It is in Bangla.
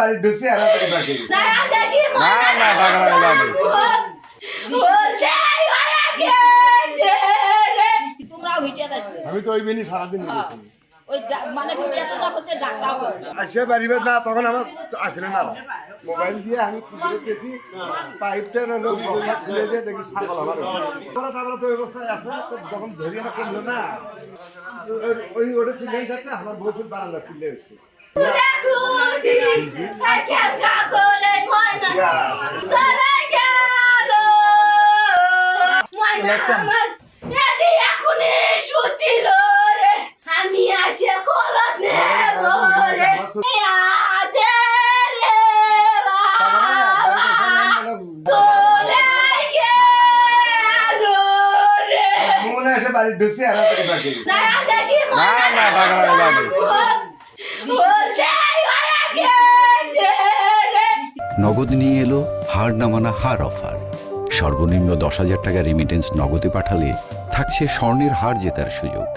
বাড়ি ঢুকছি আর বাকি আমি তো ওই মিনি সারাদিন আসে বাড়িবে না তখন আমার আসলে না মোবাইল দিয়ে আমি গেছি পাইপটা বস্তা খুলে দিয়ে দেখি ছাগল আমার তারপরে তো অবস্থায় আছে যখন ধরিয়ে না কমলো না ওই ওটা চিল্লেন যাচ্ছে আমার বহুত বারান্দা চিল্লে হচ্ছে আমি আসে কলত নেব রে বাড়ি ঢুকছি আর বাকি নগদ নিয়ে এলো হার না মানা হার অফার। সর্বনিম্ন 10,000 টাকা রেমিটেন্স নগদে পাঠালে থাকছে স্বর্ণের হার জেতার সুযোগ।